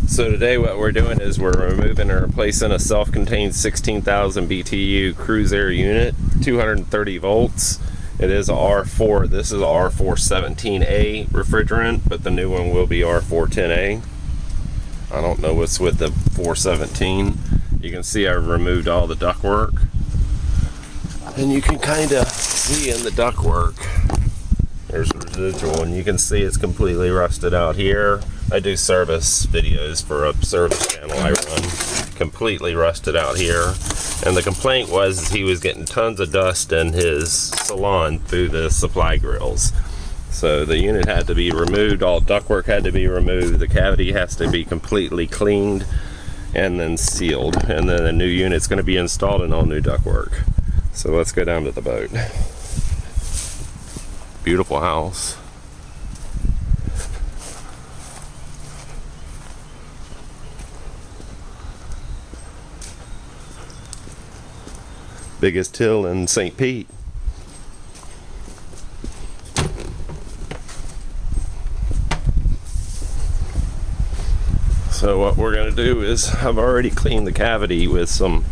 So today what we're doing is we're removing and replacing a self-contained 16,000 BTU cruise air unit, 230 volts. It is a R4. This is a R417A refrigerant, but the new one will be R410A. I don't know what's with the 417. You can see I've removed all the ductwork. And you can kind of see in the ductwork, there's residual, and you can see it's completely rusted out here. I do service videos for a service channel I run. Completely rusted out here. And the complaint was he was getting tons of dust in his salon through the supply grills. So the unit had to be removed, all ductwork had to be removed, the cavity has to be completely cleaned and then sealed. And then a new unit's going to be installed and all new ductwork. So let's go down to the boat. Beautiful house. Biggest till in St. Pete. So what we're going to do is, I've already cleaned the cavity with some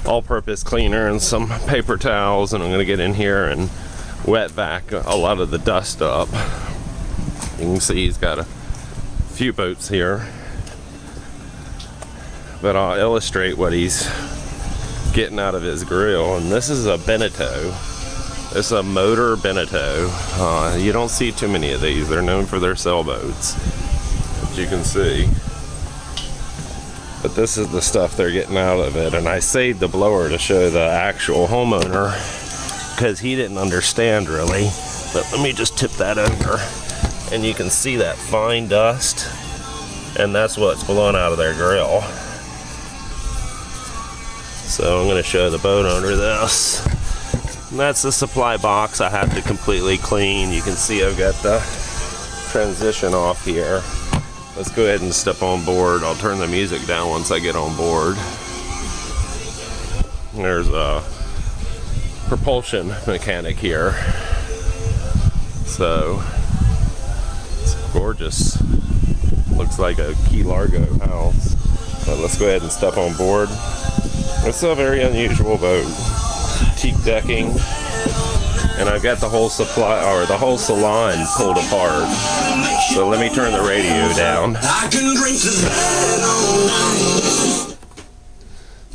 all-purpose cleaner and some paper towels, and I'm going to get in here and wet vac a lot of the dust up. You can see he's got a few boats here, but I'll illustrate what he's getting out of his grill. And this is a Beneteau. It's a motor Beneteau. You don't see too many of these. They're known for their sailboats, as you can see. But this is the stuff they're getting out of it. And I saved the blower to show the actual homeowner because he didn't understand really. But let me just tip that over. And you can see that fine dust. And that's what's blowing out of their grill. So I'm going to show the boat owner this. And that's the supply box I have to completely clean. You can see I've got the transition off here. Let's go ahead and step on board. I'll turn the music down once I get on board. There's a propulsion mechanic here. So it's gorgeous. Looks like a Key Largo house. But let's go ahead and step on board. It's a very unusual boat. Teak decking, and I've got the whole the whole salon pulled apart. So let me turn the radio down.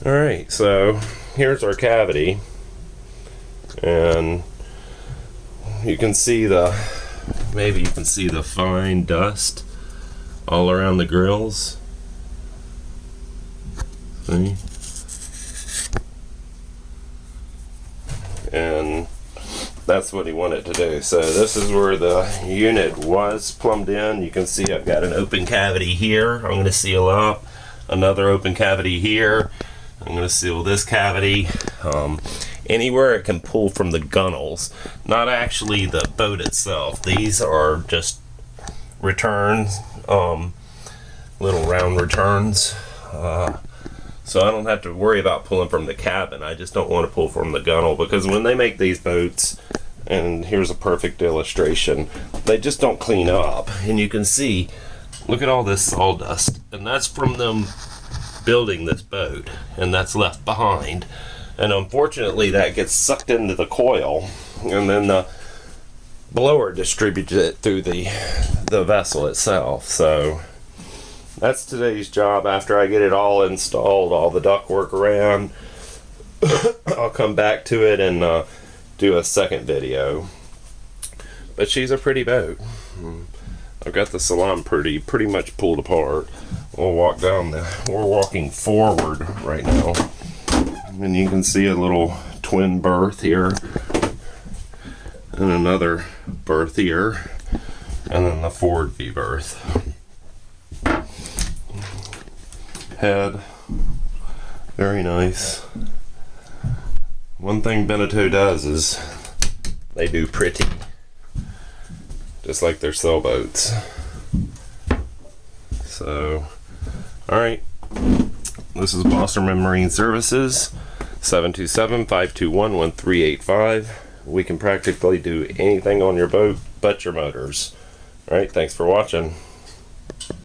All right, so here's our cavity, and you can see maybe you can see the fine dust all around the grills. See? And that's what he wanted to do. So this is where the unit was plumbed in. You can see I've got an open cavity here. I'm going to seal up another open cavity here. I'm going to seal this cavity. Anywhere it can pull from the gunnels, not actually the boat itself. These are just returns, little round returns. So I don't have to worry about pulling from the cabin. I just don't want to pull from the gunnel, because when they make these boats, and here's a perfect illustration, they just don't clean up. And you can see, look at all this sawdust, and that's from them building this boat, and that's left behind. And unfortunately that gets sucked into the coil, and then the blower distributes it through the vessel itself. So that's today's job. After I get it all installed, all the ductwork around, I'll come back to it and do a second video. But she's a pretty boat. I've got the salon pretty much pulled apart. We'll walk down we're walking forward right now. And you can see a little twin berth here. And another berth here. And then the forward V berth. Head, very nice. One thing Beneteau does is they do pretty, just like their sailboats. So, all right, this is Bosserman Marine Services, 727-521-1385. We can practically do anything on your boat but your motors. All right, thanks for watching.